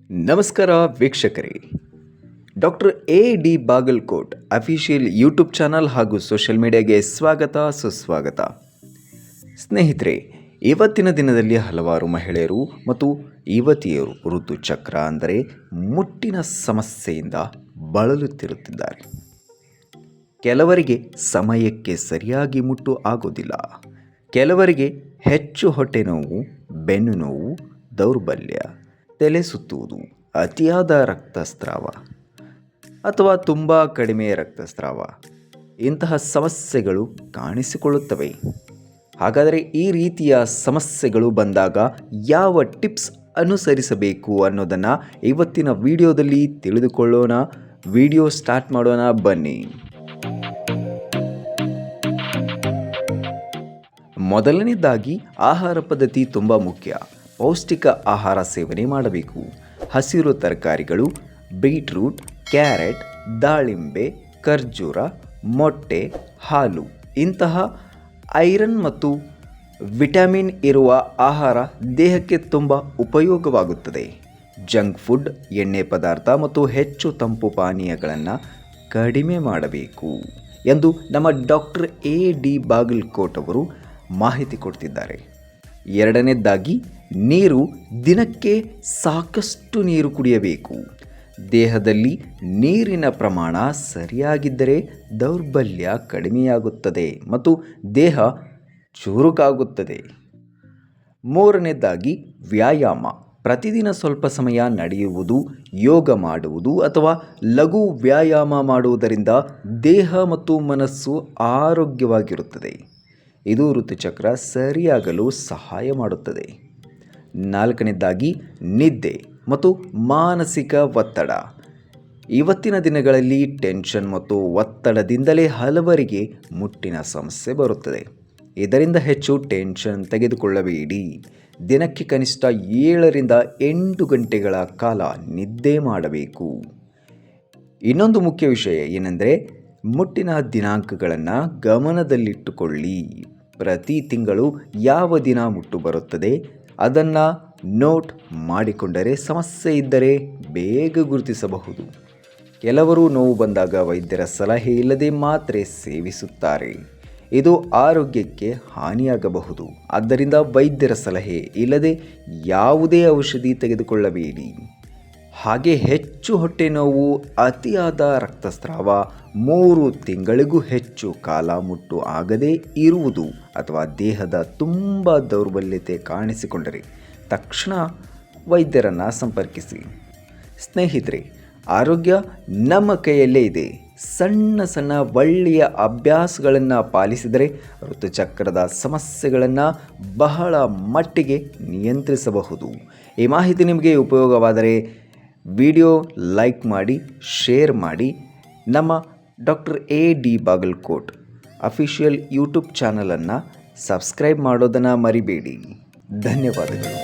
ನಮಸ್ಕಾರ ವೀಕ್ಷಕರೇ. Doctor A D. Bagalkot official YouTube channel ಹಾಗೂ ಸೋಷಿಯಲ್ ಮೀಡಿಯಾಗೆ ಸ್ವಾಗತ ಸುಸ್ವಾಗತ. ಸ್ನೇಹಿತರೆ, ಇವತ್ತಿನ ದಿನದಲ್ಲಿ ಹಲವಾರು ಮಹಿಳೆಯರು ಮತ್ತು ಯುವತಿಯರು ಋತುಚಕ್ರ ಅಂದರೆ ಮುಟ್ಟಿನ ಸಮಸ್ಯೆಯಿಂದ ಬಳಲುತ್ತಿರುತ್ತಿದ್ದಾರೆ. ಕೆಲವರಿಗೆ ಸಮಯಕ್ಕೆ ಸರಿಯಾಗಿ ಮುಟ್ಟು ಆಗೋದಿಲ್ಲ, ಕೆಲವರಿಗೆ ಹೆಚ್ಚು ಹೊಟ್ಟೆ ನೋವು, ಬೆನ್ನು ನೋವು, ದೌರ್ಬಲ್ಯ, ತಲೆ ಸುತ್ತುವುದು, ಅತಿಯಾದ ರಕ್ತಸ್ರಾವ ಅಥವಾ ತುಂಬ ಕಡಿಮೆ ರಕ್ತಸ್ರಾವ ಇಂತಹ ಸಮಸ್ಯೆಗಳು ಕಾಣಿಸಿಕೊಳ್ಳುತ್ತವೆ. ಹಾಗಾದರೆ ಈ ರೀತಿಯ ಸಮಸ್ಯೆಗಳು ಬಂದಾಗ ಯಾವ ಟಿಪ್ಸ್ ಅನುಸರಿಸಬೇಕು ಅನ್ನೋದನ್ನು ಇವತ್ತಿನ ವಿಡಿಯೋದಲ್ಲಿ ತಿಳಿದುಕೊಳ್ಳೋಣ. ವಿಡಿಯೋ ಸ್ಟಾರ್ಟ್ ಮಾಡೋಣ ಬನ್ನಿ. ಮೊದಲನೇದಾಗಿ ಆಹಾರ ಪದ್ಧತಿ ತುಂಬ ಮುಖ್ಯ. ಪೌಷ್ಟಿಕ ಆಹಾರ ಸೇವನೆ ಮಾಡಬೇಕು. ಹಸಿರು ತರಕಾರಿಗಳು, ಬೀಟ್ರೂಟ್, ಕ್ಯಾರೆಟ್, ದಾಳಿಂಬೆ, ಖರ್ಜೂರ, ಮೊಟ್ಟೆ, ಹಾಲು ಇಂತಹ ಐರನ್ ಮತ್ತು ವಿಟಮಿನ್ ಇರುವ ಆಹಾರ ದೇಹಕ್ಕೆ ತುಂಬ ಉಪಯೋಗವಾಗುತ್ತದೆ. ಜಂಕ್ ಫುಡ್, ಎಣ್ಣೆ ಪದಾರ್ಥ ಮತ್ತು ಹೆಚ್ಚು ತಂಪು ಪಾನೀಯಗಳನ್ನು ಕಡಿಮೆ ಮಾಡಬೇಕು ಎಂದು ನಮ್ಮ ಡಾಕ್ಟರ್ ಎ.ಡಿ. ಬಾಗಲಕೋಟ್ ಅವರು ಮಾಹಿತಿ ಕೊಡ್ತಿದ್ದಾರೆ. ಎರಡನೇದಾಗಿ ನೀರು. ದಿನಕ್ಕೆ ಸಾಕಷ್ಟು ನೀರು ಕುಡಿಯಬೇಕು. ದೇಹದಲ್ಲಿ ನೀರಿನ ಪ್ರಮಾಣ ಸರಿಯಾಗಿದ್ದರೆ ದೌರ್ಬಲ್ಯ ಕಡಿಮೆಯಾಗುತ್ತದೆ ಮತ್ತು ದೇಹ ಚುರುಕಾಗುತ್ತದೆ. ಮೂರನೇದಾಗಿ ವ್ಯಾಯಾಮ. ಪ್ರತಿದಿನ ಸ್ವಲ್ಪ ಸಮಯ ನಡೆಯುವುದು, ಯೋಗ ಮಾಡುವುದು ಅಥವಾ ಲಘು ವ್ಯಾಯಾಮ ಮಾಡುವುದರಿಂದ ದೇಹ ಮತ್ತು ಮನಸ್ಸು ಆರೋಗ್ಯವಾಗಿರುತ್ತದೆ. ಇದು ಋತುಚಕ್ರ ಸರಿಯಾಗಲು ಸಹಾಯ ಮಾಡುತ್ತದೆ. ನಾಲ್ಕನೇದಾಗಿ ನಿದ್ದೆ ಮತ್ತು ಮಾನಸಿಕ ಒತ್ತಡ. ಇವತ್ತಿನ ದಿನಗಳಲ್ಲಿ ಟೆನ್ಷನ್ ಮತ್ತು ಒತ್ತಡದಿಂದಲೇ ಹಲವರಿಗೆ ಮುಟ್ಟಿನ ಸಮಸ್ಯೆ ಬರುತ್ತದೆ. ಇದರಿಂದ ಹೆಚ್ಚು ಟೆನ್ಷನ್ ತೆಗೆದುಕೊಳ್ಳಬೇಡಿ. ದಿನಕ್ಕೆ ಕನಿಷ್ಠ 7 ರಿಂದ 8 ಗಂಟೆಗಳ ಕಾಲ ನಿದ್ದೆ ಮಾಡಬೇಕು. ಇನ್ನೊಂದು ಮುಖ್ಯ ವಿಷಯ ಏನೆಂದರೆ ಮುಟ್ಟಿನ ದಿನಾಂಕಗಳನ್ನು ಗಮನದಲ್ಲಿಟ್ಟುಕೊಳ್ಳಿ. ಪ್ರತಿ ತಿಂಗಳು ಯಾವ ದಿನ ಮುಟ್ಟು ಬರುತ್ತದೆ ಅದನ್ನು ನೋಟ್ ಮಾಡಿಕೊಂಡರೆ ಸಮಸ್ಯೆ ಇದ್ದರೆ ಬೇಗ ಗುರುತಿಸಬಹುದು. ಕೆಲವರು ನೋವು ಬಂದಾಗ ವೈದ್ಯರ ಸಲಹೆ ಇಲ್ಲದೆ ಮಾತ್ರೆ ಸೇವಿಸುತ್ತಾರೆ. ಇದು ಆರೋಗ್ಯಕ್ಕೆ ಹಾನಿಯಾಗಬಹುದು. ಆದ್ದರಿಂದ ವೈದ್ಯರ ಸಲಹೆ ಇಲ್ಲದೆ ಯಾವುದೇ ಔಷಧಿ ತೆಗೆದುಕೊಳ್ಳಬೇಡಿ. ಹಾಗೆ ಹೆಚ್ಚು ಹೊಟ್ಟೆ ನೋವು, ಅತಿಯಾದ ರಕ್ತಸ್ರಾವ, 3 ತಿಂಗಳಿಗೂ ಹೆಚ್ಚು ಕಾಲ ಮುಟ್ಟು ಆಗದೇ ಇರುವುದು ಅಥವಾ ದೇಹದ ತುಂಬ ದೌರ್ಬಲ್ಯತೆ ಕಾಣಿಸಿಕೊಂಡರೆ ತಕ್ಷಣ ವೈದ್ಯರನ್ನು ಸಂಪರ್ಕಿಸಿ. ಸ್ನೇಹಿತರೆ, ಆರೋಗ್ಯ ನಮ್ಮ ಕೈಯಲ್ಲೇ ಇದೆ. ಸಣ್ಣ ಸಣ್ಣ ಒಳ್ಳೆಯ ಅಭ್ಯಾಸಗಳನ್ನು ಪಾಲಿಸಿದರೆ ಋತುಚಕ್ರದ ಸಮಸ್ಯೆಗಳನ್ನು ಬಹಳ ಮಟ್ಟಿಗೆ ನಿಯಂತ್ರಿಸಬಹುದು. ಈ ಮಾಹಿತಿ ನಿಮಗೆ ಉಪಯೋಗವಾದರೆ ವಿಡಿಯೋ ಲೈಕ್ ಮಾಡಿ, ಶೇರ್ ಮಾಡಿ. ನಮ್ಮ doctor A D. Bagalkot official YouTube ಚಾನಲನ್ನು ಸಬ್ಸ್ಕ್ರೈಬ್ ಮಾಡೋದನ್ನು ಮರಿಬೇಡಿ. ಧನ್ಯವಾದಗಳು.